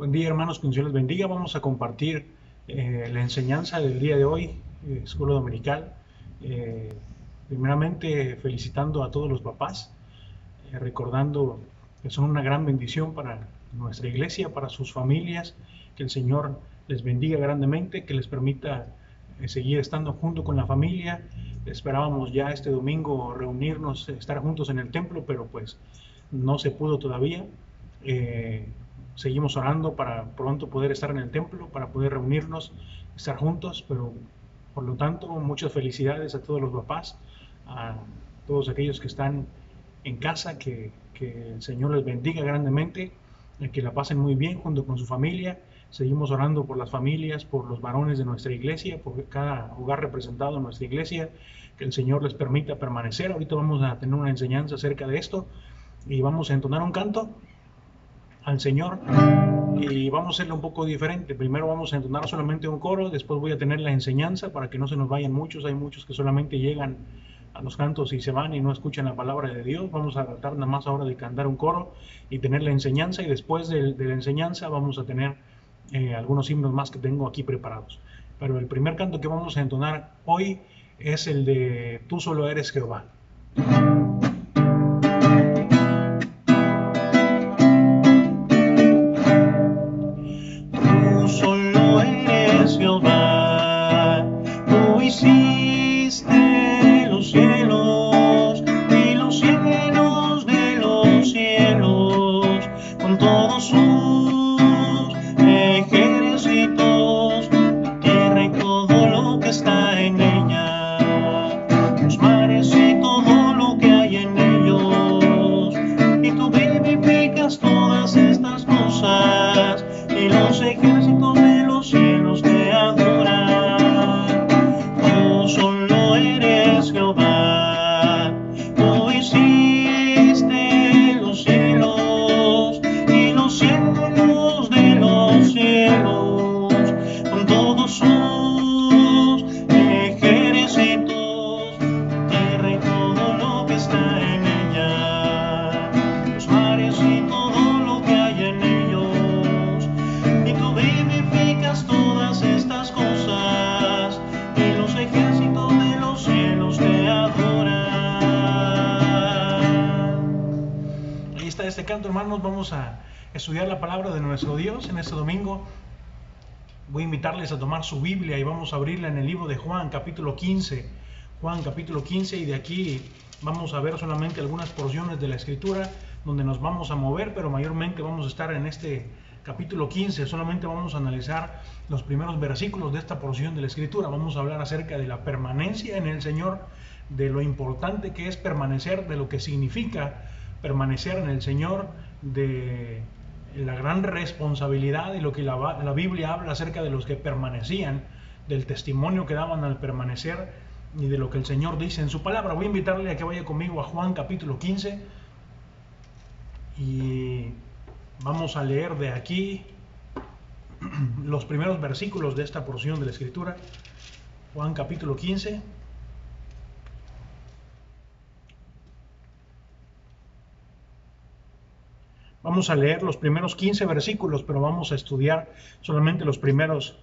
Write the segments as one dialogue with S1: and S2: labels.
S1: Buen día, hermanos, que Dios les bendiga. Vamos a compartir la enseñanza del día de hoy, escuela dominical. Primeramente, felicitando a todos los papás, recordando que son una gran bendición para nuestra iglesia, para sus familias, que el Señor les bendiga grandemente, que les permita seguir estando junto con la familia. Esperábamos ya este domingo reunirnos, estar juntos en el templo, pero pues no se pudo todavía. Seguimos orando para pronto poder estar en el templo, para poder reunirnos, estar juntos, pero por lo tanto muchas felicidades a todos los papás, a todos aquellos que están en casa, que el Señor les bendiga grandemente, que la pasen muy bien junto con su familia. Seguimos orando por las familias, por los varones de nuestra iglesia, por cada hogar representado en nuestra iglesia, que el Señor les permita permanecer. Ahorita vamos a tener una enseñanza acerca de esto y vamos a entonar un canto al Señor y vamos a hacerlo un poco diferente. Primero vamos a entonar solamente un coro, después voy a tener la enseñanza para que no se nos vayan muchos. Hay muchos que solamente llegan a los cantos y se van y no escuchan la palabra de Dios. Vamos a tratar nada más ahora de cantar un coro y tener la enseñanza, y después de la enseñanza vamos a tener algunos himnos más que tengo aquí preparados. Pero el primer canto que vamos a entonar hoy es el de Tú solo eres Jehová.
S2: Jehová, tú hiciste los cielos y los cielos de los cielos, con todos sus ejércitos, la tierra y todo lo que está en ella, los mares y todo lo que hay en ellos, y tú vivificas todas estas cosas, y los ejércitos de los cielos te adoran. Tú solo eres Jehová, tú hiciste los cielos y los cielos de los cielos, con todos sus ejércitos, la tierra y todo lo que está en ella, los mares y todo lo que hay en ellos, y tú vivificas todas estas cosas, y los ejércitos de los cielos te adoran.
S1: Ahí está este canto, hermanos. Vamos a estudiar la palabra de nuestro Dios en este domingo. Voy a invitarles a tomar su Biblia y vamos a abrirla en el libro de Juan, capítulo 15. Juan, capítulo 15, y de aquí vamos a ver solamente algunas porciones de la Escritura donde nos vamos a mover, pero mayormente vamos a estar en este capítulo 15. Solamente vamos a analizar los primeros versículos de esta porción de la Escritura. Vamos a hablar acerca de la permanencia en el Señor, de lo importante que es permanecer, de lo que significa permanecer en el Señor, de la gran responsabilidad y lo que la Biblia habla acerca de los que permanecían, del testimonio que daban al permanecer y de lo que el Señor dice en su palabra. Voy a invitarle a que vaya conmigo a Juan capítulo 15 y vamos a leer de aquí los primeros versículos de esta porción de la Escritura. Juan capítulo 15. Vamos a leer los primeros 15 versículos, pero vamos a estudiar solamente los primeros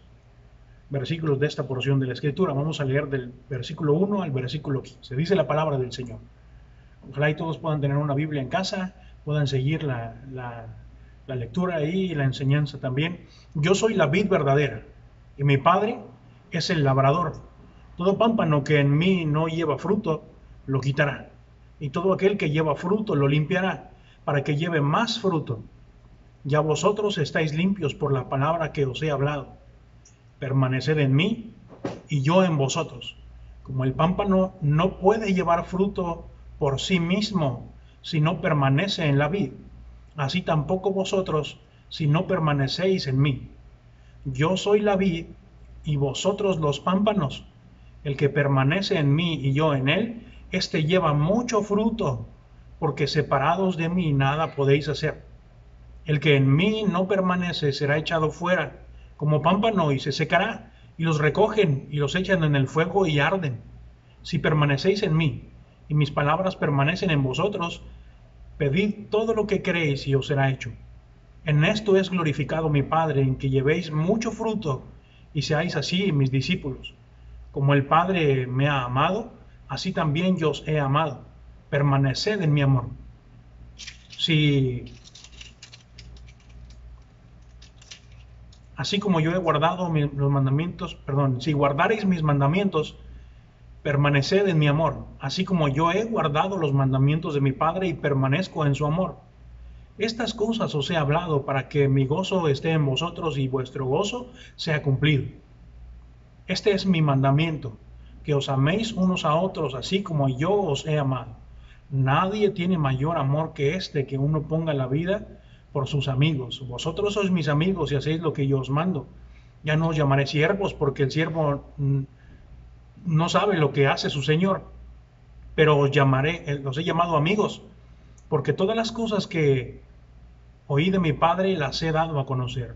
S1: versículos de esta porción de la Escritura. Vamos a leer del versículo 1 al versículo 15. Dice la palabra del Señor. Ojalá y todos puedan tener una Biblia en casa, puedan seguir la lectura ahí y la enseñanza también. Yo soy la vid verdadera y mi Padre es el labrador. Todo pámpano que en mí no lleva fruto, lo quitará. Y todo aquel que lleva fruto, lo limpiará, para que lleve más fruto. Ya vosotros estáis limpios por la palabra que os he hablado. Permaneced en mí y yo en vosotros. Como el pámpano no puede llevar fruto por sí mismo si no permanece en la vid, así tampoco vosotros si no permanecéis en mí. Yo soy la vid y vosotros los pámpanos. El que permanece en mí y yo en él, éste lleva mucho fruto, porque separados de mí nada podéis hacer. El que en mí no permanece será echado fuera como pámpano y se secará, y los recogen y los echan en el fuego y arden. Si permanecéis en mí y mis palabras permanecen en vosotros, pedid todo lo que queréis y os será hecho. En esto es glorificado mi Padre, en que llevéis mucho fruto y seáis así mis discípulos. Como el Padre me ha amado, así también yo os he amado. Permaneced en mi amor. Si así como yo he guardado los mandamientos, si guardareis mis mandamientos, permaneced en mi amor, así como yo he guardado los mandamientos de mi Padre y permanezco en su amor. Estas cosas os he hablado para que mi gozo esté en vosotros y vuestro gozo sea cumplido. Este es mi mandamiento, que os améis unos a otros así como yo os he amado. Nadie tiene mayor amor que este, que uno ponga la vida por sus amigos. Vosotros sois mis amigos y hacéis lo que yo os mando. Ya no os llamaré siervos, porque el siervo no sabe lo que hace su señor, pero os he llamado amigos, porque todas las cosas que oí de mi Padre las he dado a conocer.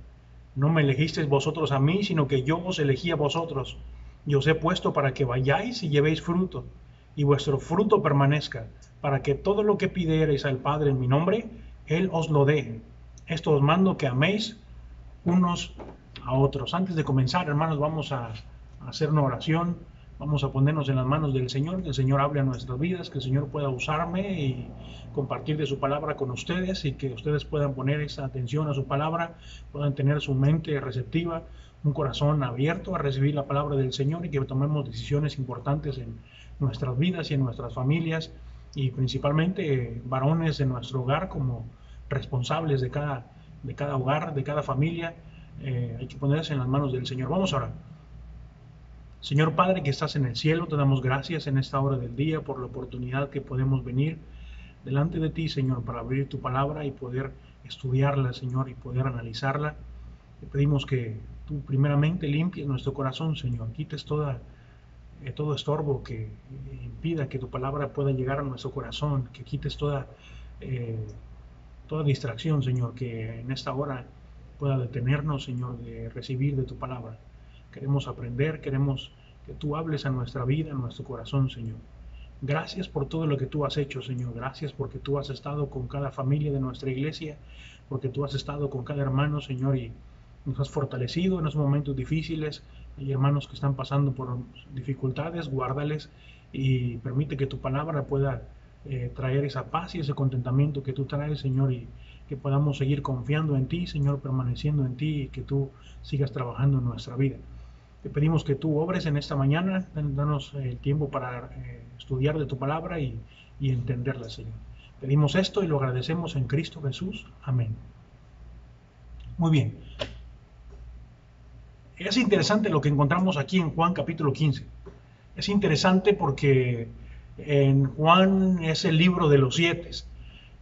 S1: No me elegisteis vosotros a mí, sino que yo os elegí a vosotros, y os he puesto para que vayáis y llevéis fruto, y vuestro fruto permanezca, para que todo lo que pidiereis al Padre en mi nombre, Él os lo dé. Esto os mando, que améis unos a otros. Antes de comenzar, hermanos, vamos a hacer una oración. Vamos a ponernos en las manos del Señor, que el Señor hable a nuestras vidas, que el Señor pueda usarme y compartir de su palabra con ustedes, y que ustedes puedan poner esa atención a su palabra, puedan tener su mente receptiva, un corazón abierto a recibir la palabra del Señor, y que tomemos decisiones importantes en nuestras vidas y en nuestras familias, y principalmente varones de nuestro hogar como responsables de cada hogar, de cada familia. Hay que ponerse en las manos del Señor. Vamos a orar. Señor Padre que estás en el cielo, te damos gracias en esta hora del día por la oportunidad que podemos venir delante de ti, Señor, para abrir tu palabra y poder estudiarla, Señor, y poder analizarla. Te pedimos que tú primeramente limpies nuestro corazón, Señor, quites todo estorbo que impida que tu palabra pueda llegar a nuestro corazón, que quites toda distracción, Señor, que en esta hora pueda detenernos, Señor, de recibir de tu palabra. Queremos aprender, queremos que tú hables a nuestra vida, a nuestro corazón, Señor. Gracias por todo lo que tú has hecho, Señor. Gracias porque tú has estado con cada familia de nuestra iglesia, porque tú has estado con cada hermano, Señor, y nos has fortalecido en esos momentos difíciles. Hay hermanos que están pasando por dificultades, guárdales y permite que tu palabra pueda traer esa paz y ese contentamiento que tú traes, Señor, y que podamos seguir confiando en ti, Señor, permaneciendo en ti, y que tú sigas trabajando en nuestra vida. Te pedimos que tú obres en esta mañana, danos el tiempo para estudiar de tu palabra y entenderla, Señor. Pedimos esto y lo agradecemos en Cristo Jesús. Amén. Muy bien. Es interesante lo que encontramos aquí en Juan capítulo 15. Es interesante porque en Juan es el libro de los 7.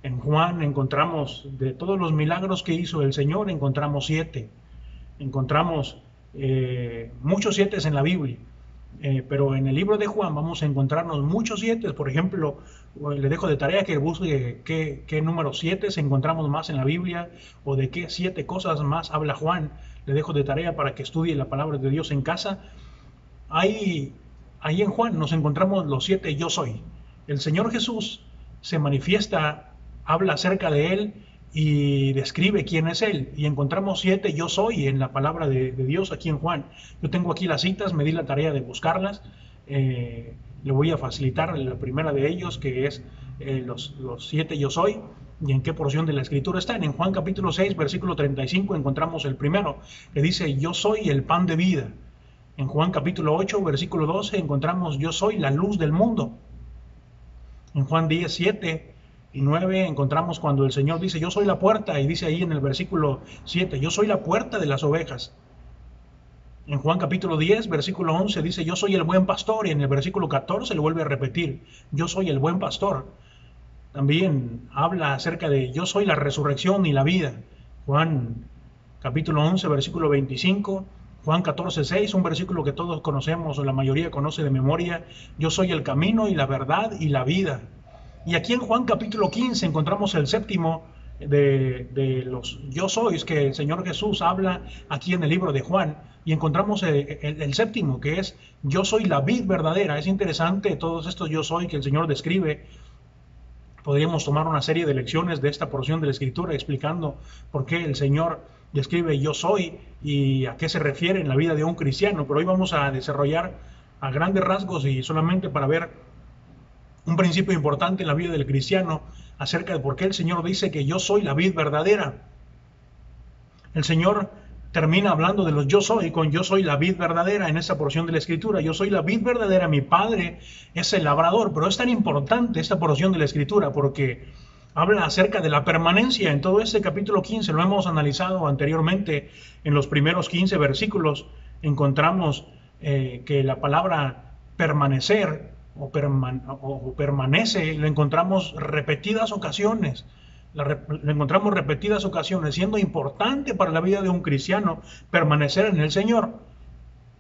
S1: En Juan encontramos, de todos los milagros que hizo el Señor, encontramos 7. Encontramos muchos 7 en la Biblia, pero en el libro de Juan vamos a encontrarnos muchos 7. Por ejemplo, le dejo de tarea que busque qué número 7 encontramos más en la Biblia, o de qué 7 cosas más habla Juan. Le dejo de tarea para que estudie la palabra de Dios en casa. Ahí en Juan nos encontramos los 7 yo soy. El Señor Jesús se manifiesta, habla acerca de Él y describe quién es Él. Y encontramos 7 yo soy en la palabra de Dios aquí en Juan. Yo tengo aquí las citas, me di la tarea de buscarlas. Le voy a facilitar la primera de ellos, que es los 7 yo soy. ¿Y en qué porción de la Escritura están? En Juan capítulo 6, versículo 35 encontramos el primero, que dice, yo soy el pan de vida. En Juan capítulo 8, versículo 12 encontramos, yo soy la luz del mundo. En Juan 10, 7 y 9 encontramos cuando el Señor dice, yo soy la puerta, y dice ahí en el versículo 7, yo soy la puerta de las ovejas. En Juan capítulo 10, versículo 11 dice, yo soy el buen pastor, y en el versículo 14 le vuelve a repetir, yo soy el buen pastor. También habla acerca de yo soy la resurrección y la vida. Juan capítulo 11, versículo 25. Juan 14, 6, un versículo que todos conocemos, o la mayoría conoce de memoria. Yo soy el camino y la verdad y la vida. Y aquí en Juan capítulo 15 encontramos el séptimo de los yo sois que el Señor Jesús habla aquí en el libro de Juan. Y encontramos el séptimo, que es yo soy la vid verdadera. Es interesante todos estos yo soy que el Señor describe. Podríamos tomar una serie de lecciones de esta porción de la Escritura explicando por qué el Señor describe yo soy y a qué se refiere en la vida de un cristiano, pero hoy vamos a desarrollar a grandes rasgos y solamente para ver un principio importante en la vida del cristiano acerca de por qué el Señor dice que yo soy la vid verdadera. El Señor termina hablando de los yo soy con yo soy la vid verdadera en esta porción de la Escritura. Yo soy la vid verdadera, mi Padre es el labrador. Pero es tan importante esta porción de la Escritura porque habla acerca de la permanencia. En todo este capítulo 15 lo hemos analizado anteriormente. En los primeros 15 versículos encontramos que la palabra permanecer o permanece la encontramos repetidas ocasiones. La encontramos repetidas ocasiones, siendo importante para la vida de un cristiano permanecer en el Señor.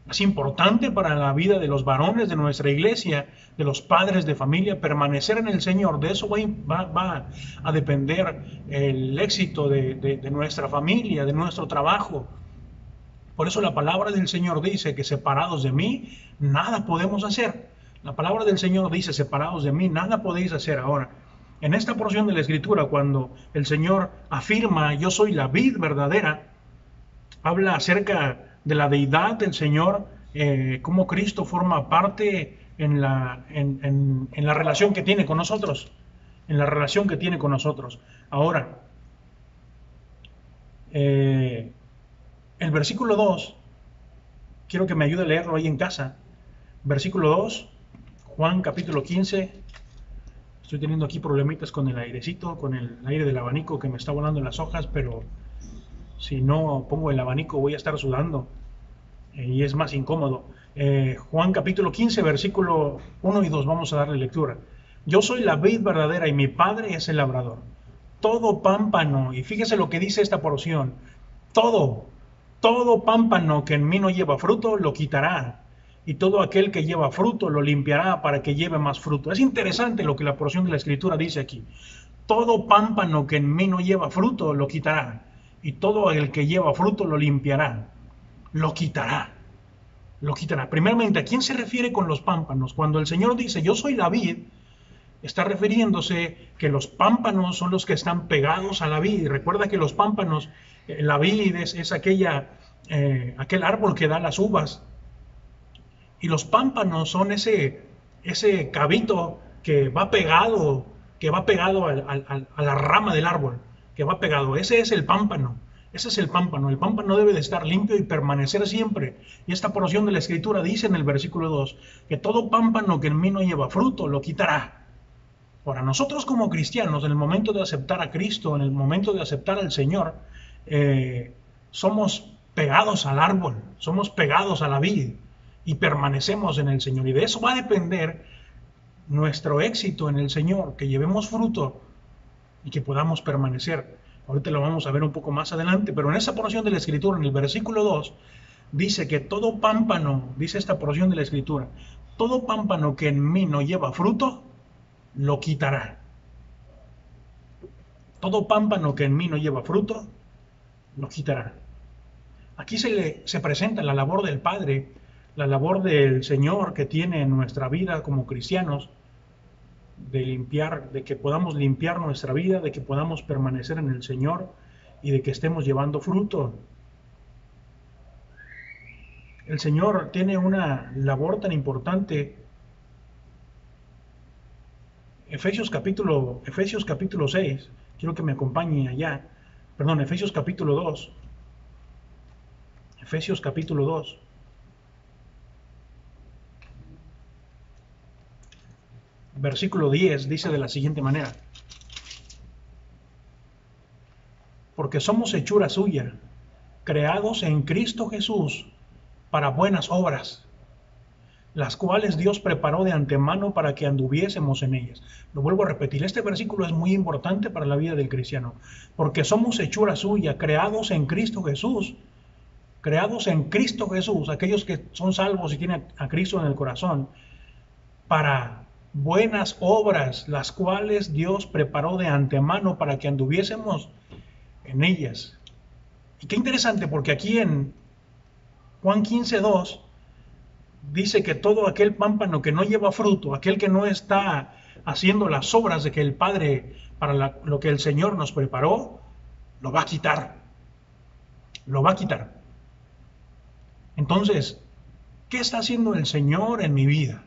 S1: Es importante para la vida de los varones de nuestra iglesia, de los padres de familia, permanecer en el Señor. De eso va a depender el éxito de nuestra familia, de nuestro trabajo. Por eso la palabra del Señor dice que separados de mí, nada podemos hacer. La palabra del Señor dice, separados de mí, nada podéis hacer. Ahora, en esta porción de la Escritura, cuando el Señor afirma, yo soy la vid verdadera, habla acerca de la deidad del Señor, cómo Cristo forma parte en la relación que tiene con nosotros, en la relación que tiene con nosotros. Ahora, el versículo 2, quiero que me ayude a leerlo ahí en casa. Versículo 2, Juan capítulo 15. Estoy teniendo aquí problemitas con el airecito, con el aire del abanico que me está volando en las hojas, pero si no pongo el abanico voy a estar sudando y es más incómodo. Juan capítulo 15, versículo 1 y 2, vamos a darle lectura. Yo soy la vid verdadera y mi Padre es el labrador. Todo pámpano, y fíjese lo que dice esta porción, todo pámpano que en mí no lleva fruto, lo quitará. Y todo aquel que lleva fruto lo limpiará para que lleve más fruto. Es interesante lo que la porción de la Escritura dice aquí. Todo pámpano que en mí no lleva fruto lo quitará. Y todo el que lleva fruto lo limpiará. Lo quitará. Lo quitará. Primeramente, ¿a quién se refiere con los pámpanos? Cuando el Señor dice, yo soy la vid, está refiriéndose que los pámpanos son los que están pegados a la vid. Recuerda que los pámpanos, la vid es aquel árbol que da las uvas. Y los pámpanos son ese cabito que va pegado a la rama del árbol, que va pegado. Ese es el pámpano. Ese es el pámpano. El pámpano debe de estar limpio y permanecer siempre. Y esta porción de la Escritura dice en el versículo 2 que todo pámpano que en mí no lleva fruto lo quitará. Ahora, nosotros como cristianos, en el momento de aceptar a Cristo, en el momento de aceptar al Señor, somos pegados al árbol, somos pegados a la vid. Y permanecemos en el Señor. Y de eso va a depender nuestro éxito en el Señor, que llevemos fruto y que podamos permanecer. Ahorita lo vamos a ver un poco más adelante, pero en esa porción de la Escritura, en el versículo 2, dice que todo pámpano, dice esta porción de la Escritura, todo pámpano que en mí no lleva fruto, lo quitará. Todo pámpano que en mí no lleva fruto, lo quitará. Aquí se presenta la labor del Padre, la labor del Señor que tiene en nuestra vida como cristianos, de que podamos limpiar nuestra vida, de que podamos permanecer en el Señor y de que estemos llevando fruto. El Señor tiene una labor tan importante. Efesios capítulo 6, quiero que me acompañe allá. Perdón, Efesios capítulo 2. Efesios capítulo 2. Versículo 10 dice de la siguiente manera: porque somos hechura suya, creados en Cristo Jesús para buenas obras, las cuales Dios preparó de antemano para que anduviésemos en ellas. Lo vuelvo a repetir, este versículo es muy importante para la vida del cristiano, porque somos hechura suya, creados en Cristo Jesús, aquellos que son salvos y tienen a Cristo en el corazón, para buenas obras, las cuales Dios preparó de antemano para que anduviésemos en ellas. Y qué interesante, porque aquí en Juan 15:2 dice que todo aquel pámpano que no lleva fruto, aquel que no está haciendo las obras de que el Padre, para lo que el Señor nos preparó, lo va a quitar. Lo va a quitar. Entonces, ¿qué está haciendo el Señor en mi vida?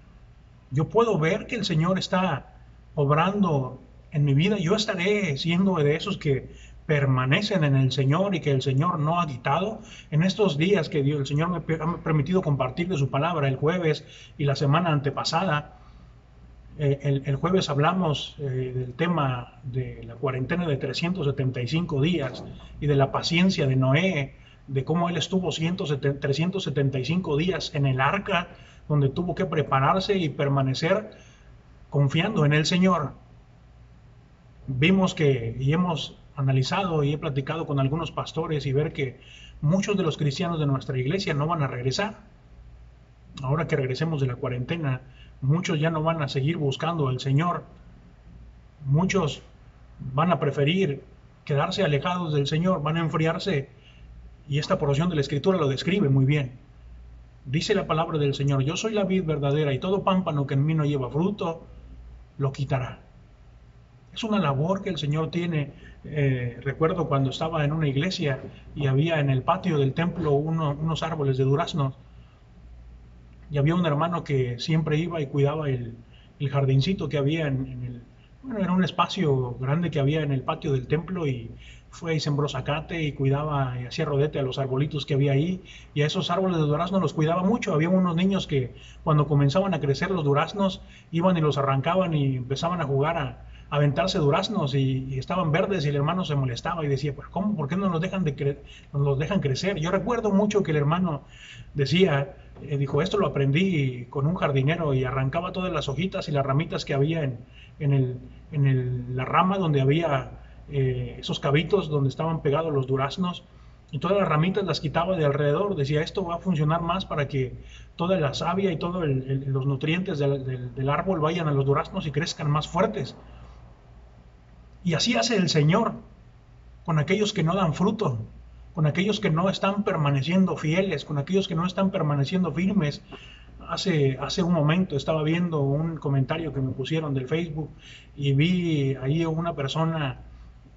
S1: Yo puedo ver que el Señor está obrando en mi vida. Yo estaré siendo de esos que permanecen en el Señor y que el Señor no ha quitado. En estos días que el Señor me ha permitido compartir de su palabra, el jueves y la semana antepasada, el jueves hablamos del tema de la cuarentena de 375 días y de la paciencia de Noé, de cómo él estuvo 375 días en el arca, donde tuvo que prepararse y permanecer confiando en el Señor. Vimos que, y hemos analizado y he platicado con algunos pastores y ver que muchos de los cristianos de nuestra iglesia no van a regresar. Ahora que regresemos de la cuarentena, muchos ya no van a seguir buscando al Señor. Muchos van a preferir quedarse alejados del Señor, van a enfriarse. Y esta porción de la Escritura lo describe muy bien. Dice la palabra del Señor: yo soy la vid verdadera y todo pámpano que en mí no lleva fruto, lo quitará. Es una labor que el Señor tiene. Recuerdo cuando estaba en una iglesia y había en el patio del templo unos árboles de duraznos. Y había un hermano que siempre iba y cuidaba el jardincito que había bueno, era un espacio grande que había en el patio del templo, y fue y sembró zacate y cuidaba y hacía rodete a los arbolitos que había ahí, y a esos árboles de duraznos los cuidaba mucho. Había unos niños que cuando comenzaban a crecer los duraznos iban y los arrancaban y empezaban a jugar a aventarse duraznos y estaban verdes, y el hermano se molestaba y decía: ¿pero cómo? ¿Por qué no los dejan crecer? Yo recuerdo mucho que el hermano decía, dijo: esto lo aprendí con un jardinero, y arrancaba todas las hojitas y las ramitas que había en la rama donde había esos cabitos donde estaban pegados los duraznos, y todas las ramitas las quitaba de alrededor. Decía: esto va a funcionar más para que toda la savia y todos los nutrientes del árbol vayan a los duraznos y crezcan más fuertes. Y así hace el Señor con aquellos que no dan fruto, con aquellos que no están permaneciendo fieles, con aquellos que no están permaneciendo firmes. Hace un momento estaba viendo un comentario que me pusieron del Facebook y vi ahí una persona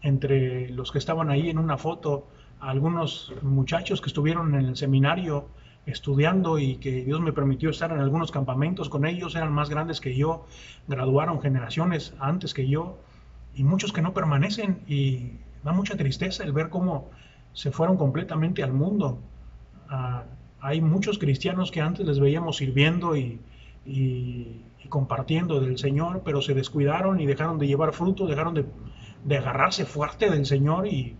S1: entre los que estaban ahí en una foto, a algunos muchachos que estuvieron en el seminario estudiando y que Dios me permitió estar en algunos campamentos con ellos. Eran más grandes que yo, graduaron generaciones antes que yo, y muchos que no permanecen, y da mucha tristeza el ver cómo se fueron completamente al mundo. Hay muchos cristianos que antes les veíamos sirviendo y compartiendo del Señor, pero se descuidaron y dejaron de llevar fruto, dejaron de agarrarse fuerte del Señor y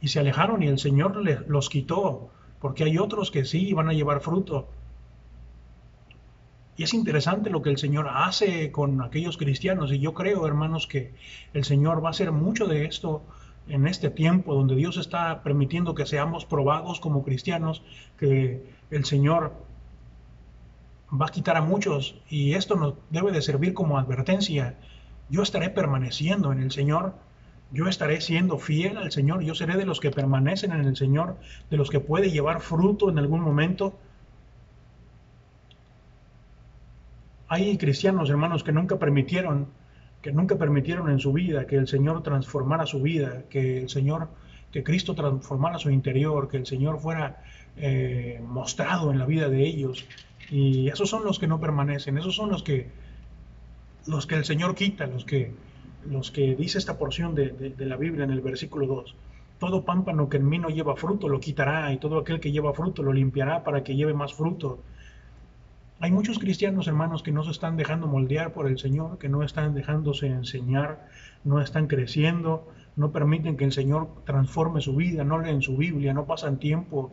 S1: se alejaron, y el Señor los quitó, porque hay otros que sí van a llevar fruto. Y es interesante lo que el Señor hace con aquellos cristianos, y yo creo, hermanos, que el Señor va a hacer mucho de esto en este tiempo donde Dios está permitiendo que seamos probados como cristianos, que el Señor va a quitar a muchos, y esto nos debe de servir como advertencia. Yo estaré permaneciendo en el Señor, yo estaré siendo fiel al Señor, yo seré de los que permanecen en el Señor, de los que puede llevar fruto en algún momento. Hay cristianos, hermanos, que nunca permitieron en su vida que el Señor transformara su vida, que Cristo transformara su interior, que el Señor fuera mostrado en la vida de ellos. Y esos son los que no permanecen, esos son los que el Señor quita, los que dice esta porción de la Biblia en el versículo 2. Todo pámpano que en mí no lleva fruto lo quitará, y todo aquel que lleva fruto lo limpiará para que lleve más fruto. Hay muchos cristianos, hermanos, que no se están dejando moldear por el Señor, que no están dejándose enseñar, no están creciendo, no permiten que el Señor transforme su vida, no leen su Biblia, no pasan tiempo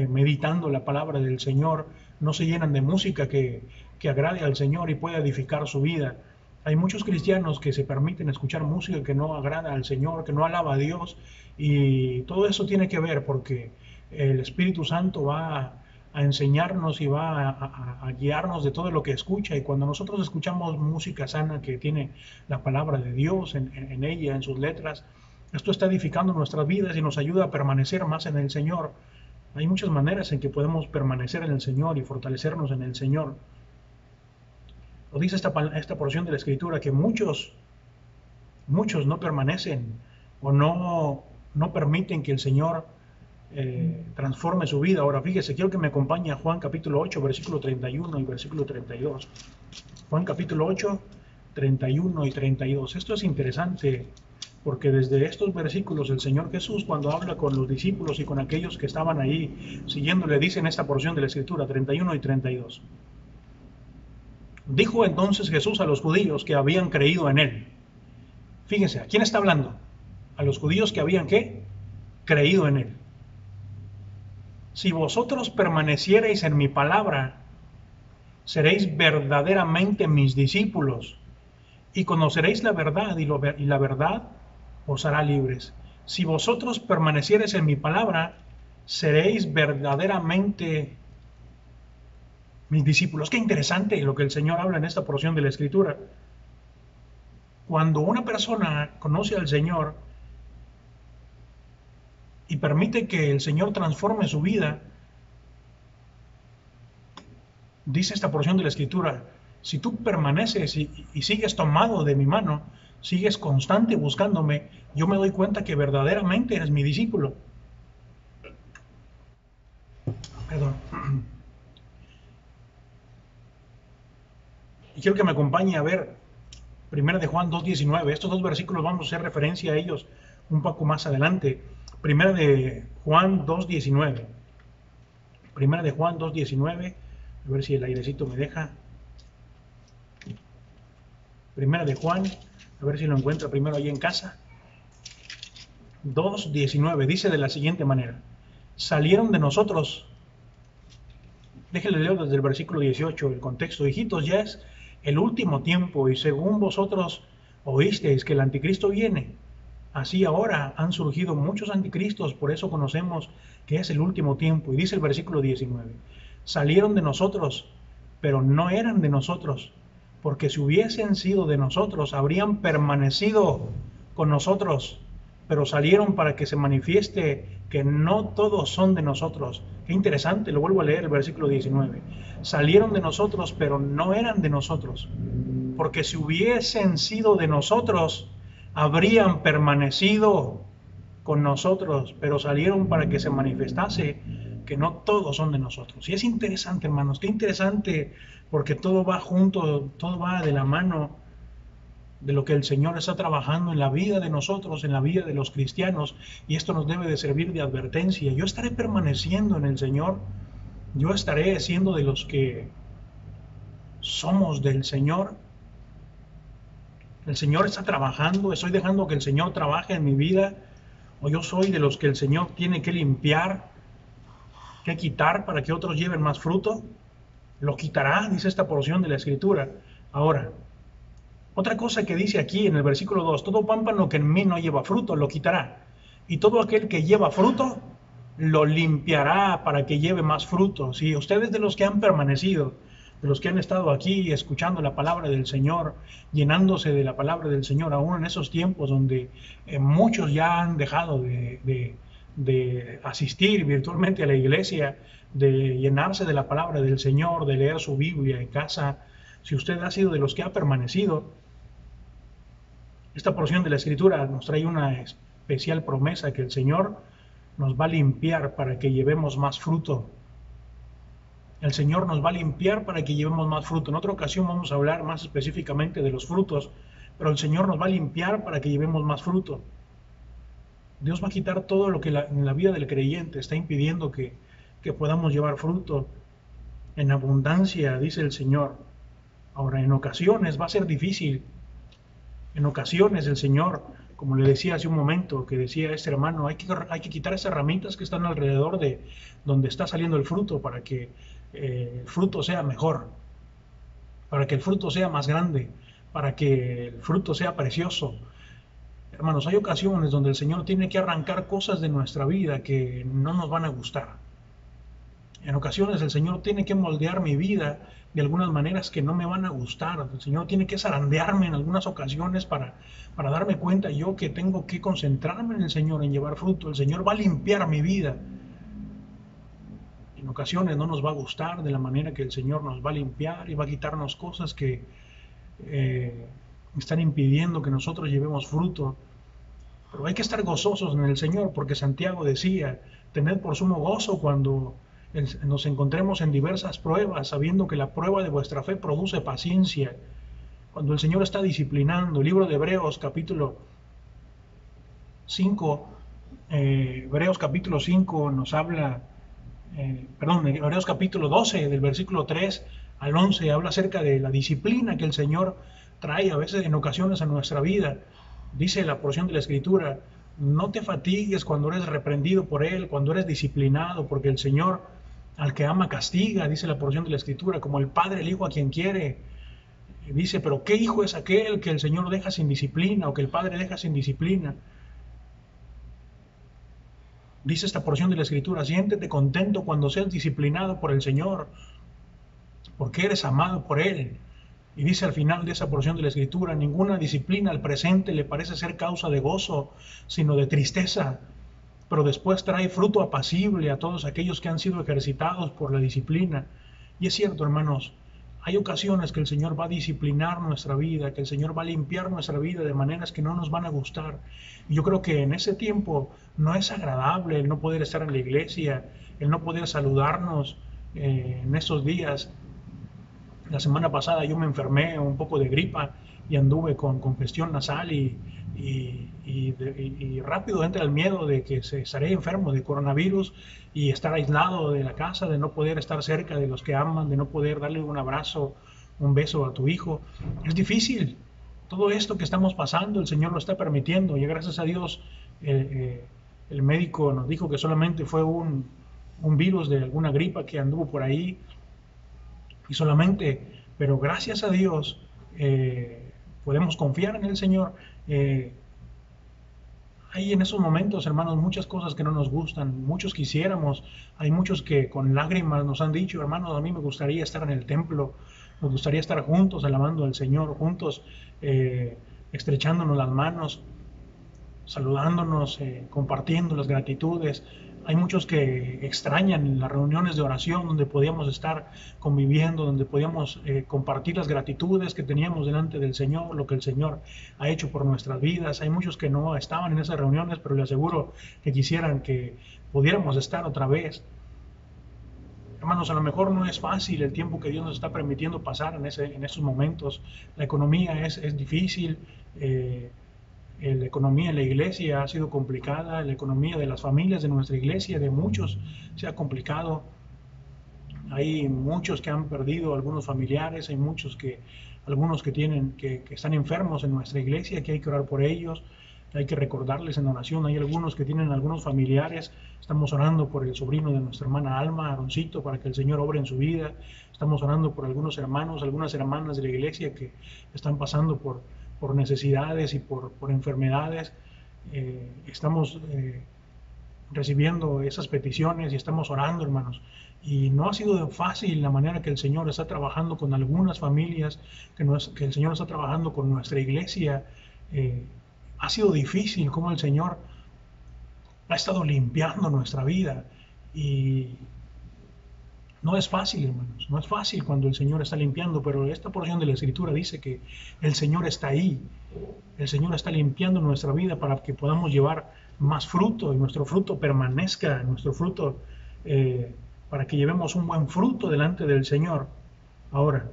S1: meditando la palabra del Señor, no se llenan de música que agrade al Señor y pueda edificar su vida. Hay muchos cristianos que se permiten escuchar música que no agrada al Señor, que no alaba a Dios, y todo eso tiene que ver porque el Espíritu Santo va a enseñarnos y va a guiarnos de todo lo que escucha, y cuando nosotros escuchamos música sana que tiene la palabra de Dios en ella, en sus letras, esto está edificando nuestras vidas y nos ayuda a permanecer más en el Señor. Hay muchas maneras en que podemos permanecer en el Señor y fortalecernos en el Señor. Lo dice esta porción de la Escritura, que muchos no permanecen o no permiten que el Señor transforme su vida. Ahora fíjese, quiero que me acompañe a Juan capítulo 8, versículo 31 y versículo 32. Juan capítulo 8, 31 y 32. Esto es interesante porque desde estos versículos el Señor Jesús, cuando habla con los discípulos y con aquellos que estaban ahí siguiéndole, dice en esta porción de la Escritura 31 y 32. Dijo entonces Jesús a los judíos que habían creído en él. Fíjense, ¿a quién está hablando? A los judíos que habían, ¿qué? Creído en él. Si vosotros permaneciereis en mi palabra, seréis verdaderamente mis discípulos y conoceréis la verdad y la verdad os hará libres. Si vosotros permaneciereis en mi palabra, seréis verdaderamente mis discípulos. Qué interesante lo que el Señor habla en esta porción de la Escritura. Cuando una persona conoce al Señor y permite que el Señor transforme su vida, dice esta porción de la Escritura, si tú permaneces y sigues tomado de mi mano, sigues constante buscándome, yo me doy cuenta que verdaderamente eres mi discípulo. Perdón. Y quiero que me acompañe a ver 1 de Juan 2:19. Estos dos versículos vamos a hacer referencia a ellos un poco más adelante. 1 de Juan 2:19. 1 de Juan 2:19. A ver si el airecito me deja. 1 de Juan, a ver si lo encuentra primero ahí en casa. 2:19 dice de la siguiente manera: salieron de nosotros. Déjenle leer desde el versículo 18 el contexto. Hijitos, ya es el último tiempo y según vosotros oísteis que el anticristo viene, así ahora han surgido muchos anticristos, por eso conocemos que es el último tiempo. Y dice el versículo 19: salieron de nosotros, pero no eran de nosotros, porque si hubiesen sido de nosotros, habrían permanecido con nosotros, pero salieron para que se manifieste que no todos son de nosotros. Qué interesante, lo vuelvo a leer el versículo 19. Salieron de nosotros, pero no eran de nosotros, porque si hubiesen sido de nosotros, habrían permanecido con nosotros, pero salieron para que se manifestase que no todos son de nosotros. Y es interesante, hermanos, qué interesante, porque todo va junto, todo va de la mano de lo que el Señor está trabajando en la vida de nosotros, en la vida de los cristianos, y esto nos debe de servir de advertencia. Yo estaré permaneciendo en el Señor, yo estaré siendo de los que somos del Señor. El Señor está trabajando, estoy dejando que el Señor trabaje en mi vida, o yo soy de los que el Señor tiene que limpiar, que quitar para que otros lleven más fruto. Lo quitará, dice esta porción de la Escritura. Ahora, otra cosa que dice aquí en el versículo 2, todo pámpano que en mí no lleva fruto, lo quitará. Y todo aquel que lleva fruto, lo limpiará para que lleve más fruto. Si ustedes de los que han permanecido, de los que han estado aquí escuchando la palabra del Señor, llenándose de la palabra del Señor, aún en esos tiempos donde muchos ya han dejado de asistir virtualmente a la iglesia, de llenarse de la palabra del Señor, de leer su Biblia en casa, si usted ha sido de los que ha permanecido, esta porción de la Escritura nos trae una especial promesa que el Señor nos va a limpiar para que llevemos más fruto. El Señor nos va a limpiar para que llevemos más fruto. En otra ocasión vamos a hablar más específicamente de los frutos, pero el Señor nos va a limpiar para que llevemos más fruto. Dios va a quitar todo lo que en la vida del creyente está impidiendo que podamos llevar fruto en abundancia, dice el Señor. Ahora, en ocasiones va a ser difícil. En ocasiones el Señor, como le decía hace un momento, que decía este hermano, hay que quitar esas ramitas que están alrededor de donde está saliendo el fruto para que el fruto sea mejor, para que el fruto sea más grande, para que el fruto sea precioso. Hermanos, hay ocasiones donde el Señor tiene que arrancar cosas de nuestra vida que no nos van a gustar. En ocasiones el Señor tiene que moldear mi vida de algunas maneras que no me van a gustar. El Señor tiene que zarandearme en algunas ocasiones para darme cuenta yo que tengo que concentrarme en el Señor, en llevar fruto. El Señor va a limpiar mi vida. En ocasiones no nos va a gustar de la manera que el Señor nos va a limpiar y va a quitarnos cosas que están impidiendo que nosotros llevemos fruto. Pero hay que estar gozosos en el Señor, porque Santiago decía, tened por sumo gozo cuando nos encontremos en diversas pruebas, sabiendo que la prueba de vuestra fe produce paciencia. Cuando el Señor está disciplinando, el libro de Hebreos capítulo 5, Hebreos capítulo 5 nos habla, Hebreos capítulo 12, del versículo 3 al 11, habla acerca de la disciplina que el Señor trae a veces en ocasiones a nuestra vida. Dice la porción de la Escritura, no te fatigues cuando eres reprendido por Él, cuando eres disciplinado, porque el Señor al que ama castiga, dice la porción de la Escritura, como el Padre el Hijo a quien quiere. Dice, pero ¿qué hijo es aquel que el Señor deja sin disciplina o que el Padre deja sin disciplina? Dice esta porción de la Escritura, siéntete contento cuando seas disciplinado por el Señor, porque eres amado por Él. Y dice al final de esa porción de la Escritura, ninguna disciplina al presente le parece ser causa de gozo, sino de tristeza, pero después trae fruto apacible a todos aquellos que han sido ejercitados por la disciplina. Y es cierto, hermanos, hay ocasiones que el Señor va a disciplinar nuestra vida, que el Señor va a limpiar nuestra vida de maneras que no nos van a gustar. Y yo creo que en ese tiempo no es agradable el no poder estar en la iglesia, el no poder saludarnos en estos días. La semana pasada yo me enfermé un poco de gripa y anduve con congestión nasal y rápido entra el miedo de que estaré enfermo de coronavirus y estar aislado de la casa, de no poder estar cerca de los que aman, de no poder darle un abrazo, un beso a tu hijo. Es difícil. Todo esto que estamos pasando, el Señor lo está permitiendo y gracias a Dios el médico nos dijo que solamente fue un virus de alguna gripa que anduvo por ahí y solamente, pero gracias a Dios podemos confiar en el Señor. Hay en esos momentos, hermanos, muchas cosas que no nos gustan, muchos quisiéramos, hay muchos que con lágrimas nos han dicho, hermanos, a mí me gustaría estar en el templo, me gustaría estar juntos alabando al Señor, juntos estrechándonos las manos, saludándonos, compartiendo las gratitudes. Hay muchos que extrañan las reuniones de oración donde podíamos estar conviviendo, donde podíamos compartir las gratitudes que teníamos delante del Señor, lo que el Señor ha hecho por nuestras vidas. Hay muchos que no estaban en esas reuniones, pero les aseguro que quisieran que pudiéramos estar otra vez. Hermanos, a lo mejor no es fácil el tiempo que Dios nos está permitiendo pasar en esos momentos. La economía es difícil. La economía en la iglesia ha sido complicada, la economía de las familias de nuestra iglesia, de muchos, se ha complicado. Hay muchos que han perdido algunos familiares, hay algunos que están enfermos en nuestra iglesia, que hay que orar por ellos, que hay que recordarles en oración. Hay algunos que tienen algunos familiares, estamos orando por el sobrino de nuestra hermana Alma, Aaroncito, para que el Señor obre en su vida. Estamos orando por algunos hermanos, algunas hermanas de la iglesia que están pasando por necesidades y por enfermedades. Estamos recibiendo esas peticiones y estamos orando, hermanos. Y no ha sido fácil la manera que el Señor está trabajando con algunas familias, que el Señor está trabajando con nuestra iglesia. Ha sido difícil cómo el Señor ha estado limpiando nuestra vida. Y no es fácil, hermanos, no es fácil cuando el Señor está limpiando, pero esta porción de la Escritura dice que el Señor está ahí. El Señor está limpiando nuestra vida para que podamos llevar más fruto y nuestro fruto permanezca, nuestro fruto, para que llevemos un buen fruto delante del Señor. Ahora,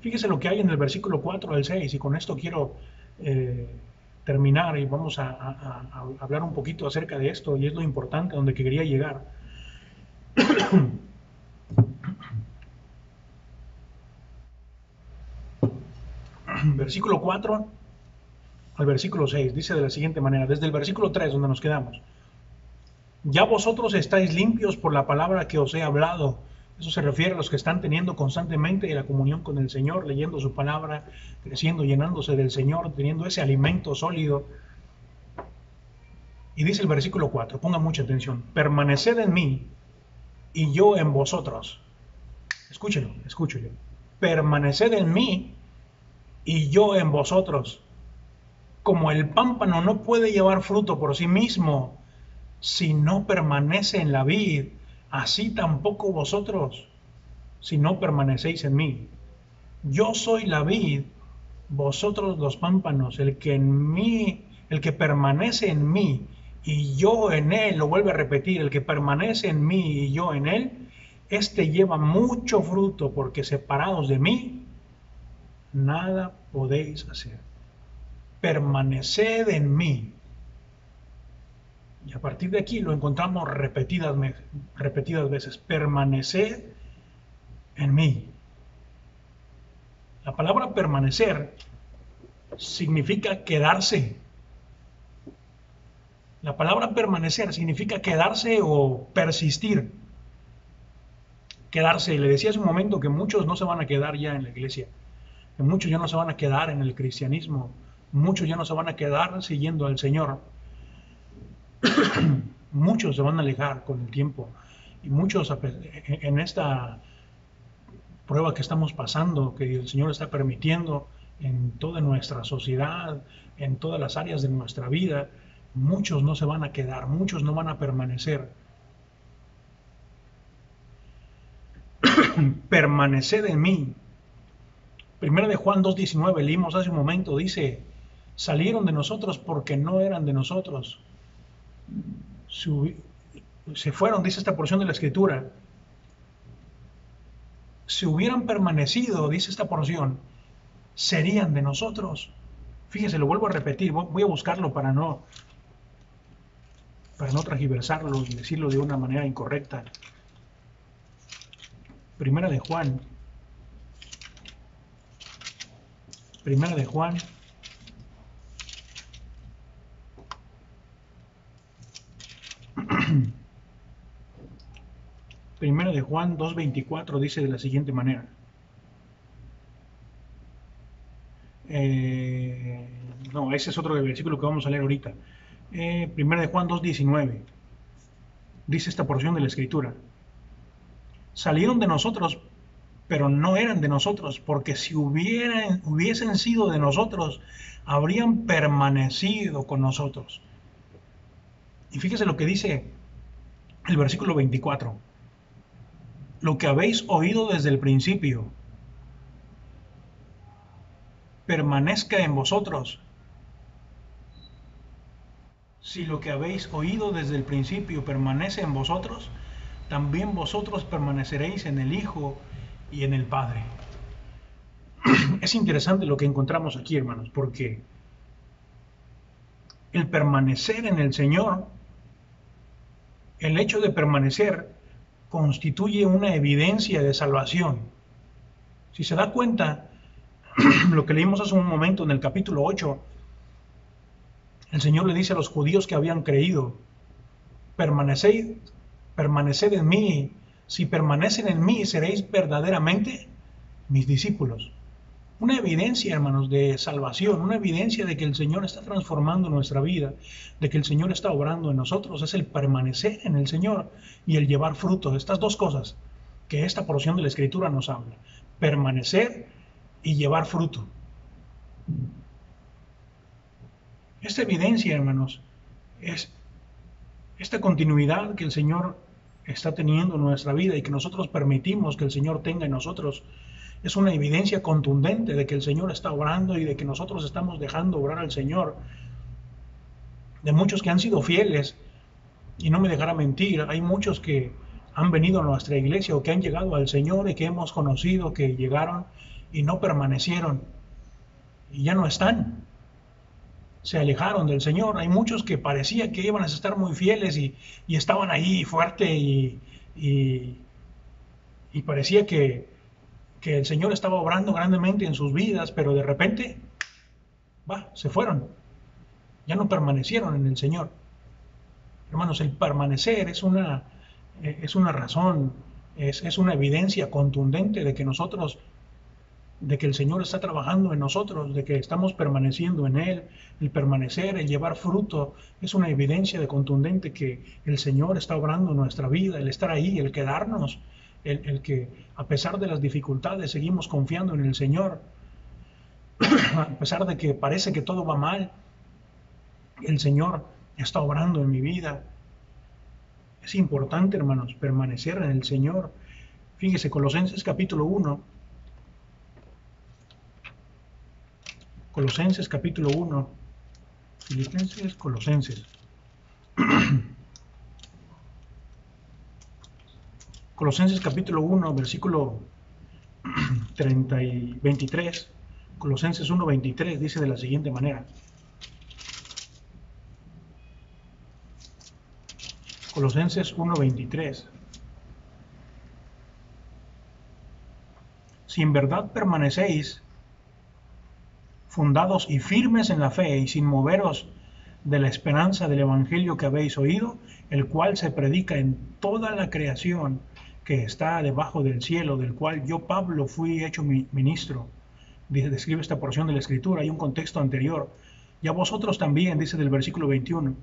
S1: fíjese lo que hay en el versículo 4 al 6, y con esto quiero terminar y vamos a hablar un poquito acerca de esto, y es lo importante donde quería llegar. Versículo 4 al versículo 6 dice de la siguiente manera, desde el versículo 3 donde nos quedamos: ya vosotros estáis limpios por la palabra que os he hablado. Eso se refiere a los que están teniendo constantemente la comunión con el Señor, leyendo su palabra, creciendo, llenándose del Señor, teniendo ese alimento sólido. Y dice el versículo 4, pongan mucha atención: permaneced en mí y yo en vosotros. Escúchelo. Permaneced en mí y yo en vosotros. Como el pámpano no puede llevar fruto por sí mismo si no permanece en la vid, así tampoco vosotros si no permanecéis en mí. Yo soy la vid, vosotros los pámpanos, el que en mí, el que permanece en mí y yo en él, lo vuelve a repetir, el que permanece en mí y yo en él, este lleva mucho fruto, porque separados de mí, nada podéis hacer. Permaneced en mí. Y a partir de aquí lo encontramos repetidas veces. Permaneced en mí. La palabra permanecer significa quedarse. La palabra permanecer significa quedarse o persistir. Quedarse. Le decía hace un momento que muchos no se van a quedar ya en la iglesia. Que muchos ya no se van a quedar en el cristianismo. Muchos ya no se van a quedar siguiendo al Señor. Muchos se van a alejar con el tiempo. Y muchos en esta prueba que estamos pasando, que el Señor está permitiendo en toda nuestra sociedad, en todas las áreas de nuestra vida, muchos no se van a quedar, muchos no van a permanecer. Permaneced en mí. Primera de Juan 2:19, leímos hace un momento, dice, salieron de nosotros porque no eran de nosotros. Se fueron, dice esta porción de la Escritura. Si hubieran permanecido, dice esta porción, serían de nosotros. Fíjese, lo vuelvo a repetir, voy a buscarlo para no transgiversarlo y decirlo de una manera incorrecta. Primera de Juan. Primera de Juan. Primera de Juan 2:24 dice de la siguiente manera. No, ese es otro versículo que vamos a leer ahorita. Primera de Juan 2:19 dice esta porción de la Escritura. Salieron de nosotros, pero no eran de nosotros, porque si hubiesen sido de nosotros, habrían permanecido con nosotros. Y fíjese lo que dice el versículo 24. Lo que habéis oído desde el principio permanezca en vosotros. Si lo que habéis oído desde el principio permanece en vosotros, también vosotros permaneceréis en el Hijo y en el Padre. Es interesante lo que encontramos aquí, hermanos, porque el permanecer en el Señor, el hecho de permanecer, constituye una evidencia de salvación. Si se da cuenta, lo que leímos hace un momento en el capítulo 8, el Señor le dice a los judíos que habían creído, permaneced en mí, si permanecen en mí seréis verdaderamente mis discípulos. Una evidencia, hermanos, de salvación, una evidencia de que el Señor está transformando nuestra vida, de que el Señor está obrando en nosotros, es el permanecer en el Señor y el llevar fruto. Estas dos cosas que esta porción de la Escritura nos habla, permanecer y llevar fruto. Esta evidencia, hermanos, es esta continuidad que el Señor está teniendo en nuestra vida y que nosotros permitimos que el Señor tenga en nosotros. Es una evidencia contundente de que el Señor está obrando y de que nosotros estamos dejando obrar al Señor. De muchos que han sido fieles, y no me dejará mentir, hay muchos que han venido a nuestra iglesia o que han llegado al Señor y que hemos conocido que llegaron y no permanecieron y ya no están. Se alejaron del Señor. Hay muchos que parecía que iban a estar muy fieles y estaban ahí fuerte y parecía que el Señor estaba obrando grandemente en sus vidas, pero de repente, se fueron. Ya no permanecieron en el Señor. Hermanos, el permanecer es una razón, es una evidencia contundente de que el Señor está trabajando en nosotros, de que estamos permaneciendo en Él. El permanecer, el llevar fruto, es una evidencia de contundente que el Señor está obrando en nuestra vida, el estar ahí, el quedarnos, el que a pesar de las dificultades seguimos confiando en el Señor, a pesar de que parece que todo va mal, el Señor está obrando en mi vida. Es importante, hermanos, permanecer en el Señor. Fíjese, Colosenses capítulo 1, Colosenses capítulo 1, Filipenses, Colosenses. Colosenses capítulo 1, versículo 23. Colosenses 1, 23 dice de la siguiente manera. Colosenses 1, 23. Si en verdad permanecéis fundados y firmes en la fe y sin moveros de la esperanza del evangelio que habéis oído, el cual se predica en toda la creación que está debajo del cielo, del cual yo, Pablo, fui hecho ministro. Describe esta porción de la Escritura. Hay un contexto anterior. Ya vosotros también, dice del versículo 21,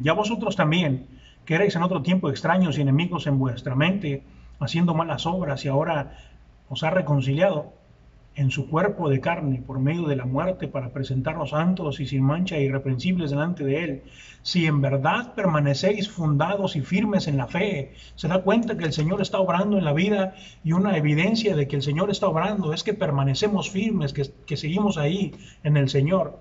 S1: ya vosotros también, que erais en otro tiempo extraños y enemigos en vuestra mente, haciendo malas obras, y ahora os ha reconciliado en su cuerpo de carne por medio de la muerte para presentarnos santos y sin mancha e irreprensibles delante de él. Si en verdad permanecéis fundados y firmes en la fe, se da cuenta que el Señor está obrando en la vida, y una evidencia de que el Señor está obrando es que permanecemos firmes, que seguimos ahí en el Señor.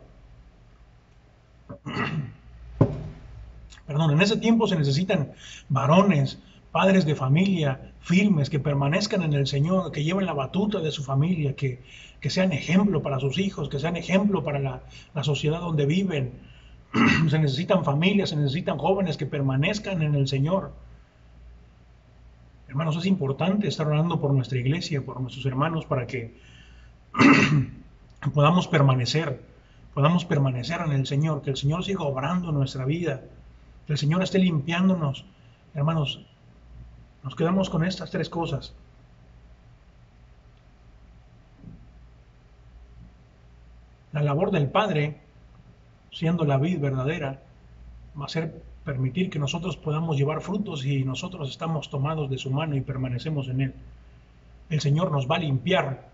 S1: Perdón, en ese tiempo se necesitan varones, padres de familia firmes, que permanezcan en el Señor, que lleven la batuta de su familia, que sean ejemplo para sus hijos, que sean ejemplo para la sociedad donde viven. Se necesitan familias, se necesitan jóvenes que permanezcan en el Señor. Hermanos, es importante estar orando por nuestra iglesia, por nuestros hermanos, para que podamos permanecer en el Señor, que el Señor siga obrando en nuestra vida, que el Señor esté limpiándonos. Hermanos, nos quedamos con estas tres cosas. La labor del Padre, siendo la vid verdadera, va a ser permitir que nosotros podamos llevar frutos, y nosotros estamos tomados de su mano y permanecemos en Él. El Señor nos va a limpiar.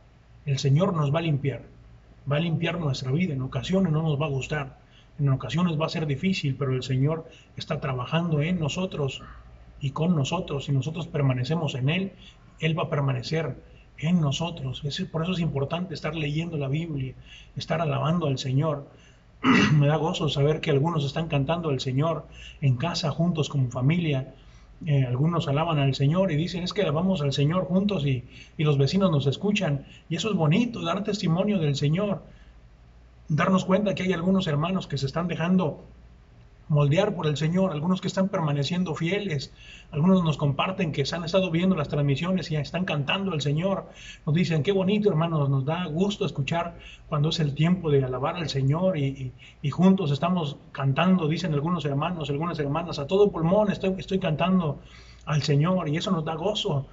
S1: El Señor nos va a limpiar. Va a limpiar nuestra vida. En ocasiones no nos va a gustar. En ocasiones va a ser difícil, pero el Señor está trabajando en nosotros y con nosotros. Si nosotros permanecemos en Él, Él va a permanecer en nosotros. Por eso es importante estar leyendo la Biblia, estar alabando al Señor. Me da gozo saber que algunos están cantando al Señor en casa, juntos como familia. Algunos alaban al Señor y dicen, es que alabamos al Señor juntos, y los vecinos nos escuchan. Y eso es bonito, dar testimonio del Señor. Darnos cuenta que hay algunos hermanos que se están dejando moldear por el Señor, algunos que están permaneciendo fieles. Algunos nos comparten que se han estado viendo las transmisiones y están cantando al Señor. Nos dicen, qué bonito, hermanos, nos da gusto escuchar cuando es el tiempo de alabar al Señor, y juntos estamos cantando, dicen algunos hermanos, algunas hermanas, a todo pulmón estoy cantando al Señor, y eso nos da gozo,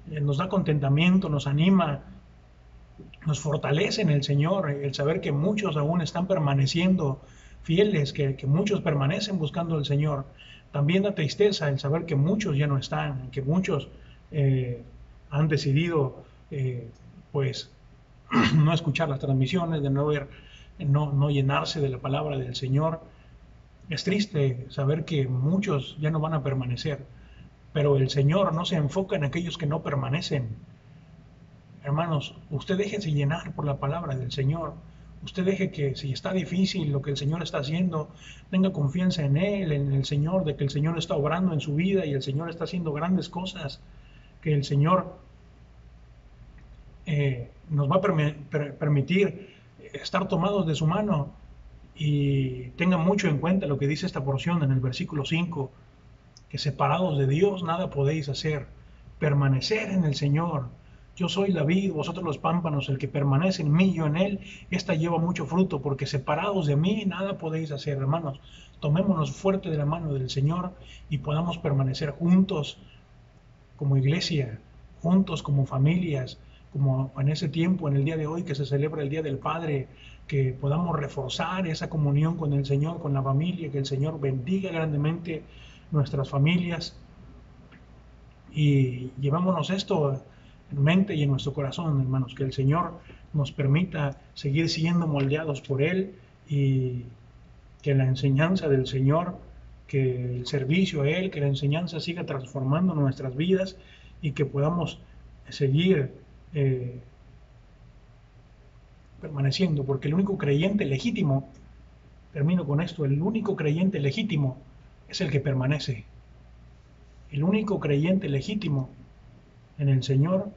S1: nos da contentamiento, nos anima, nos fortalece en el Señor, el saber que muchos aún están permaneciendo fieles, que muchos permanecen buscando al Señor. También da tristeza el saber que muchos ya no están, que muchos han decidido pues no escuchar las transmisiones, de no llenarse de la palabra del Señor. Es triste saber que muchos ya no van a permanecer, pero el Señor no se enfoca en aquellos que no permanecen. Hermanos, usted déjese llenar por la palabra del Señor. Usted deje que, si está difícil lo que el Señor está haciendo, tenga confianza en Él, en el Señor, de que el Señor está obrando en su vida y el Señor está haciendo grandes cosas, que el Señor nos va a permitir estar tomados de su mano. Y tengan mucho en cuenta lo que dice esta porción en el versículo 5, que separados de Dios nada podéis hacer. Permanecer en el Señor. Yo soy la vid, vosotros los pámpanos, el que permanece en mí, yo en él, esta lleva mucho fruto, porque separados de mí nada podéis hacer. Hermanos, tomémonos fuerte de la mano del Señor y podamos permanecer juntos como iglesia, juntos como familias, como en ese tiempo, en el día de hoy que se celebra el Día del Padre, que podamos reforzar esa comunión con el Señor, con la familia, que el Señor bendiga grandemente nuestras familias, y llevámonos esto en mente y en nuestro corazón, hermanos, que el Señor nos permita seguir siendo moldeados por Él, y que la enseñanza del Señor, que el servicio a Él, que la enseñanza siga transformando nuestras vidas, y que podamos seguir permaneciendo, porque el único creyente legítimo, termino con esto, el único creyente legítimo es el que permanece. El único creyente legítimo en el Señor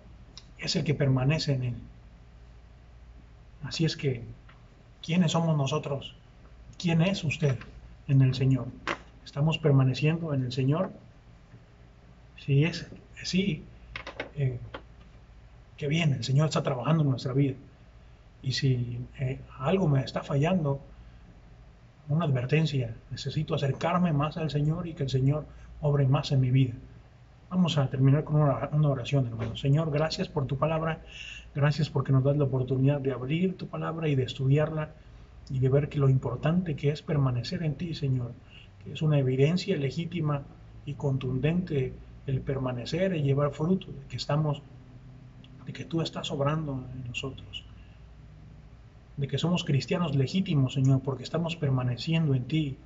S1: es el que permanece en Él. Así es que, ¿quiénes somos nosotros? ¿Quién es usted en el Señor? ¿Estamos permaneciendo en el Señor? Si es así, qué bien, el Señor está trabajando en nuestra vida. Y si algo me está fallando, una advertencia, necesito acercarme más al Señor y que el Señor obre más en mi vida. Vamos a terminar con una oración, hermano. Señor, gracias por tu palabra, gracias porque nos das la oportunidad de abrir tu palabra y de estudiarla y de ver que lo importante que es permanecer en ti, Señor, que es una evidencia legítima y contundente el permanecer y llevar fruto, de que tú estás obrando en nosotros, de que somos cristianos legítimos, Señor, porque estamos permaneciendo en ti.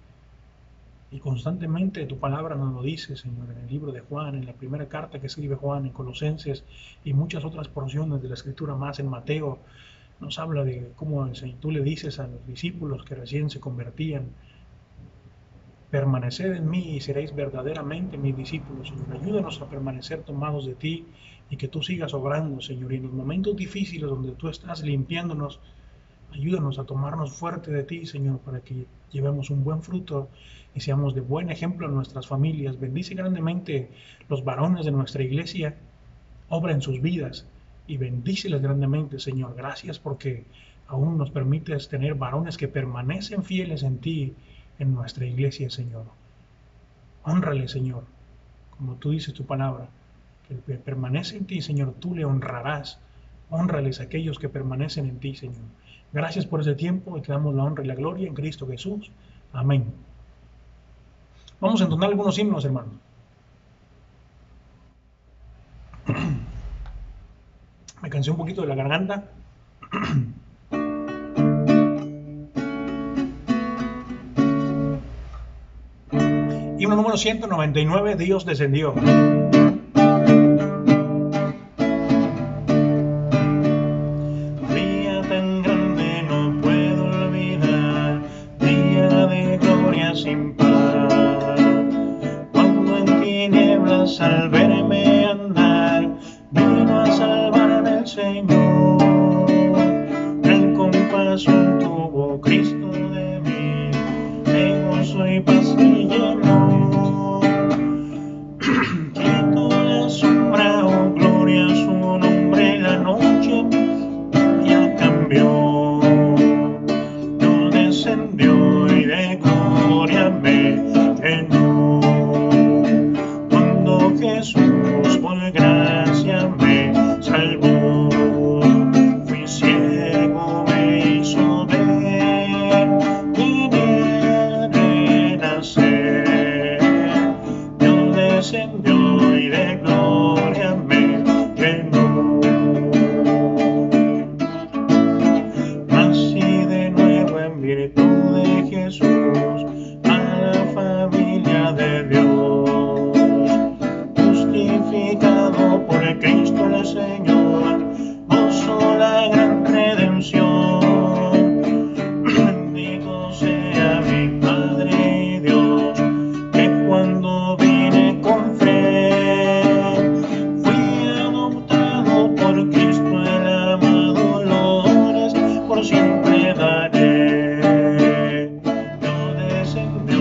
S1: Y constantemente tu palabra nos lo dice, Señor, en el libro de Juan, en la primera carta que escribe Juan, en Colosenses y muchas otras porciones de la Escritura más, en Mateo, nos habla de cómo tú le dices a los discípulos que recién se convertían: permaneced en mí y seréis verdaderamente mis discípulos, Señor. Ayúdanos a permanecer tomados de ti y que tú sigas obrando, Señor. Y en los momentos difíciles donde tú estás limpiándonos, ayúdanos a tomarnos fuerte de ti, Señor, para que llevemos un buen fruto y seamos de buen ejemplo en nuestras familias. Bendice grandemente los varones de nuestra iglesia, obra en sus vidas y bendíceles grandemente, Señor. Gracias porque aún nos permites tener varones que permanecen fieles en ti, en nuestra iglesia, Señor. Hónrale, Señor, como tú dices tu palabra, que el que permanece en ti, Señor, tú le honrarás. Hónrales a aquellos que permanecen en ti, Señor. Gracias por ese tiempo y te damos la honra y la gloria en Cristo Jesús. Amén. Vamos a entonar algunos himnos, hermanos. Me cansé un poquito de la garganta. Himno número 199, Dios descendió.
S2: Sin par, cuando en tinieblas al verme andar, vino a salvarme el Señor. Gran compasión tuvo Cristo de mí, de gozo y paz me llenó. Quito la sombra, oh gloria a su nombre, la noche ya cambió. No descendió y de gloria me llenó. Cuando Jesús por gracia me salvó, fui ciego, me hizo ver, vine renacer. Dios descendió y de gloria me llenó. Nací de nuevo en virtud de Jesús, a la familia de Dios, justificado por Cristo el Señor, gozo la gran redención. Bendito sea mi Padre y Dios, que cuando vine con fe, fui adoptado por Cristo el amado, glorias por siempre daré. Yo descendí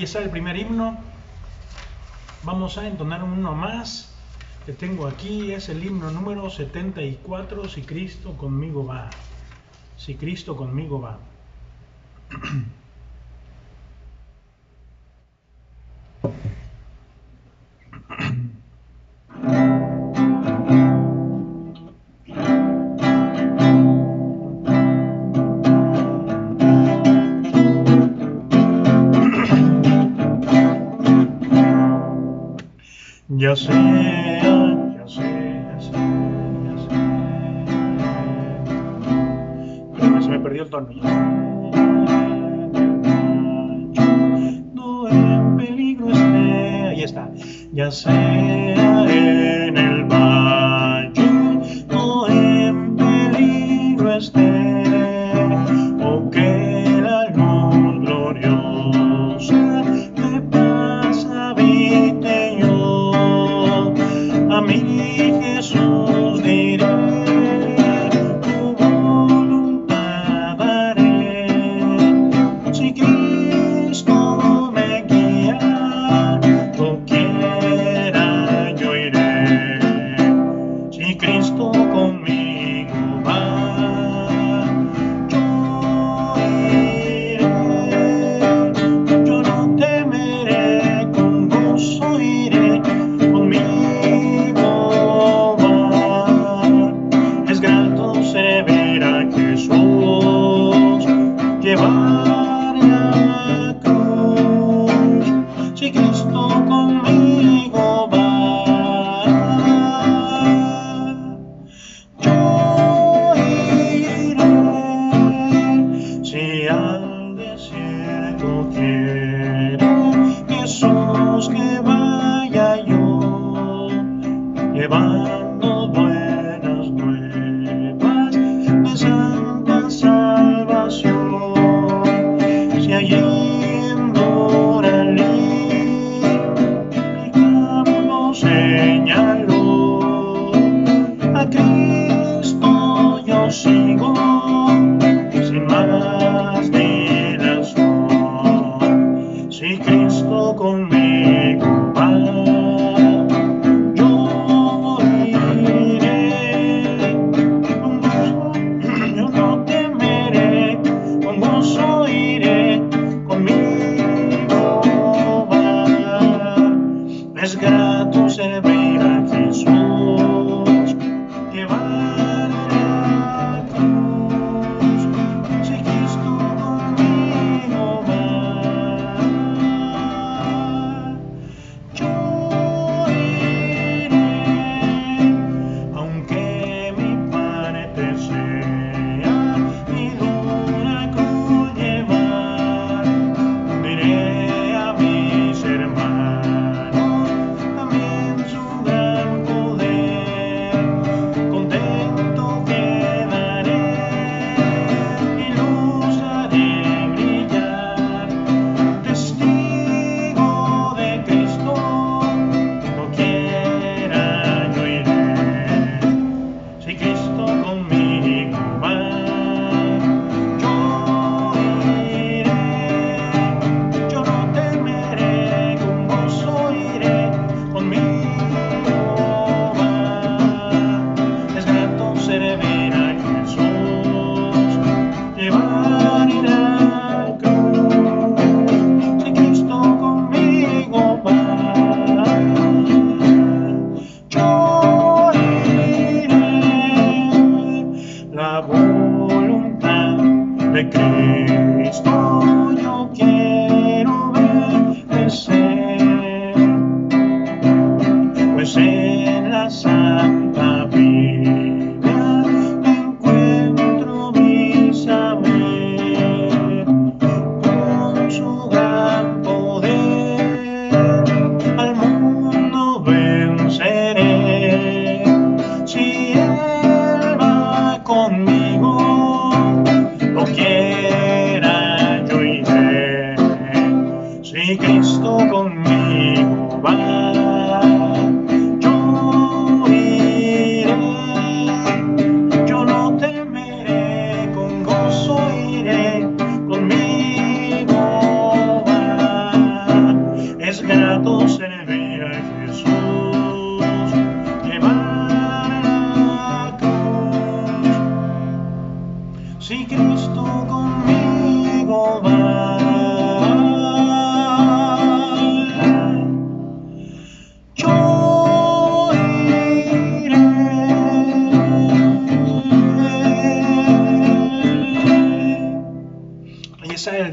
S1: está el primer himno. Vamos a entonar uno más que tengo aquí. Es el himno número 74, Si Cristo conmigo va. Si Cristo conmigo va. Ya sé, ya sé, ya sé, ya sé. Espérame, se me perdió el tono. No en peligro esté. Ahí está. Ya sea en el valle, no en peligro esté, o que la luz gloriosa de paz habite yo. A mí Jesús diré, tu voluntad haré. Si Cristo me guía, doquiera yo iré. Si Cristo conmigo va, yo iré. Yo no temeré, con gozo iré, conmigo va. Es grato se ver a Jesús llevar la cruz. Si Cristo conmigo va, yo iré. Si al desierto quiere Jesús que vaya yo, llevando buenas nuevas de santa salvación. Si allí en Doralí mi campo señaló, a Cristo yo sigo sin más dilación. Si Cristo conmigo va, yo iré. Con gozo yo no temeré, con gozo iré,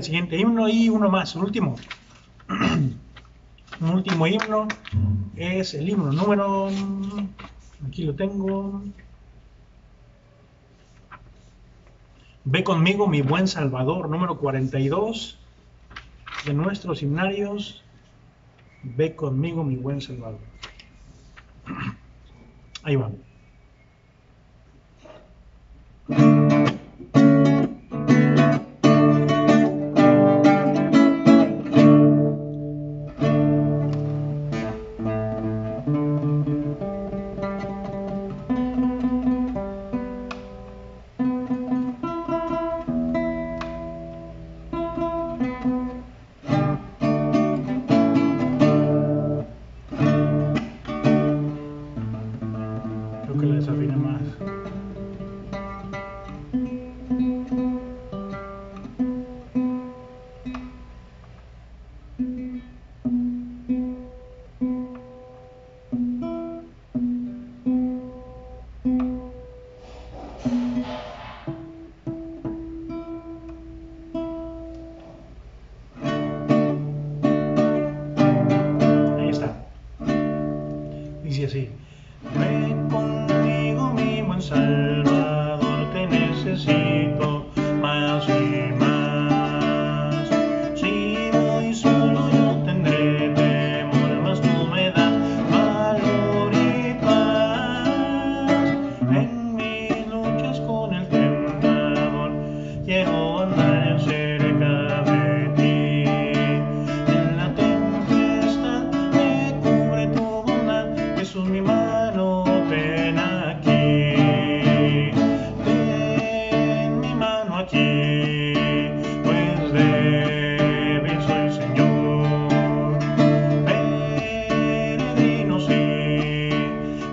S1: siguiente himno y uno más, el último. Un último himno es el himno número, aquí lo tengo. Ve conmigo, mi buen Salvador, número 42 de nuestros himnarios. Ve conmigo, mi buen Salvador. Ahí va. Creo que la desafiné más. Ahí está. Dice así.
S2: Ven conmigo, mi buen Salvador, te necesito más y más. Si voy solo yo tendré temor, mas tú me das valor y paz. En mis luchas con el tentador, quiero andar cerca de ti. En la tempestad me cubre tu bondad, Jesús mi mano, ven aquí. Ten mi mano aquí, pues débil soy, Señor. Peregrino sí,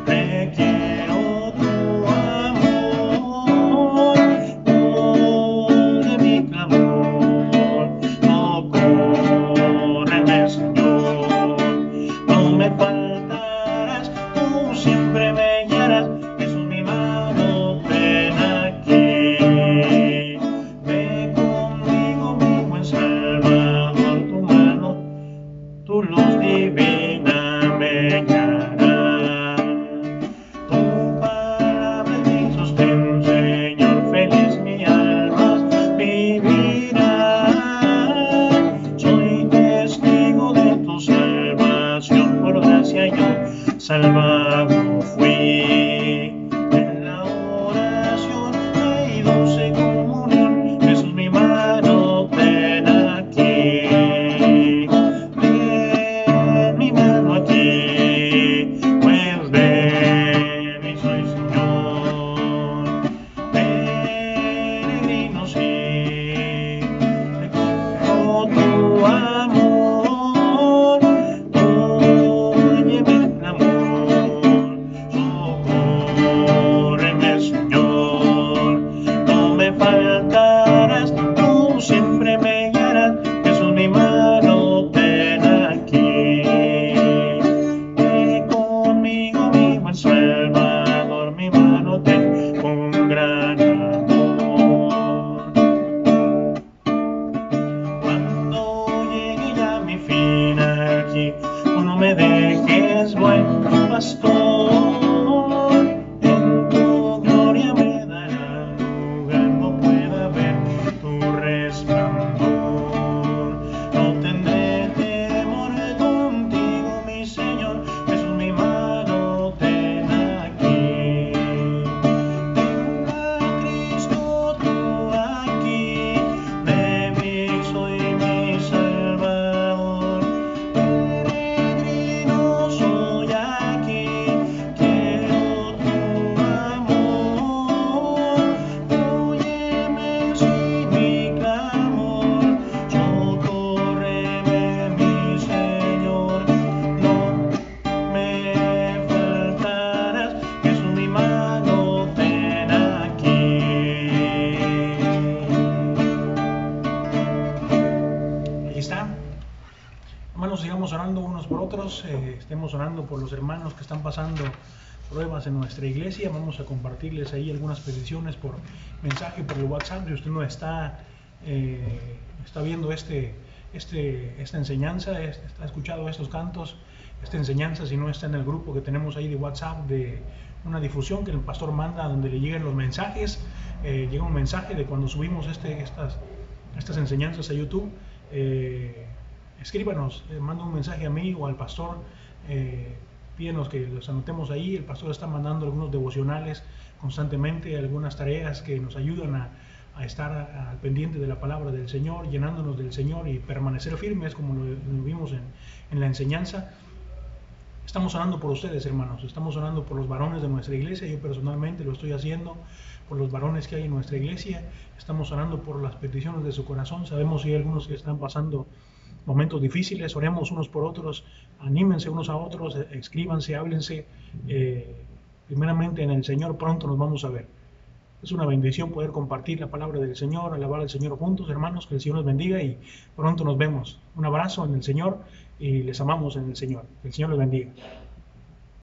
S2: requiero tu amor. Oye mi clamor, socórreme, Señor. No me faltarás, tú siempre me guiarás, Jesús mi mano, ven aquí. Ve conmigo, mi buen Salvador, tu mano, tu luz divina me guiará. Tu palabra es mi sostén, Señor, feliz mi alma vivirá. Soy testigo de tu salvación, por gracia yo salvado fui. En la oración hay dulce comunión, Jesús mi mano, ven aquí. Ten mi mano aquí, pues débil soy, Señor. Peregrino sí, requiero tu amor. Oye mi clamor, socórreme, Señor. No me faltarás, tú siempre me guiarás, Jesús mi mano, ven aquí. Ve conmigo, mi buen Salvador, mi mano ten con gran amor. Cuando llegue ya mi fin aquí, tú no me dejes, buen pastor. En tu gloria me dará lugar, no pueda ver tu resplandor. No tendré temor contigo, mi Señor, Jesús mi mano, ten aquí. Tenga Cristo tú aquí, débil soy, mi Salvador. Peregrino soy aquí, quiero tu amor. Óyeme si mi clamor, socórreme, mi Señor. No me faltarás, Jesús mi mano, ten aquí.
S1: Ahí está. Hermanos, sigamos orando unos por otros. Estemos orando por los hermanos que están pasando pruebas en nuestra iglesia. Vamos a compartirles ahí algunas peticiones por mensaje, por el WhatsApp. Si usted no está está viendo esta enseñanza, está escuchando estos cantos, esta enseñanza, si no está en el grupo que tenemos ahí de WhatsApp, de una difusión que el pastor manda donde le lleguen los mensajes, llega un mensaje de cuando subimos estas enseñanzas a YouTube. Escríbanos, manda un mensaje a mí o al pastor, pídenos que los anotemos ahí. El pastor está mandando algunos devocionales constantemente, algunas tareas que nos ayudan a estar al pendiente de la palabra del Señor, llenándonos del Señor y permanecer firmes, como lo vimos en la enseñanza. Estamos orando por ustedes, hermanos, estamos orando por los varones de nuestra iglesia. Yo personalmente lo estoy haciendo por los varones que hay en nuestra iglesia. Estamos orando por las peticiones de su corazón. Sabemos que hay algunos que están pasando momentos difíciles. Oremos unos por otros, anímense unos a otros, escríbanse, háblense. Primeramente en el Señor pronto nos vamos a ver. Es una bendición poder compartir la palabra del Señor, alabar al Señor juntos, hermanos. Que el Señor los bendiga y pronto nos vemos. Un abrazo en el Señor y les amamos en el Señor. Que el Señor los bendiga.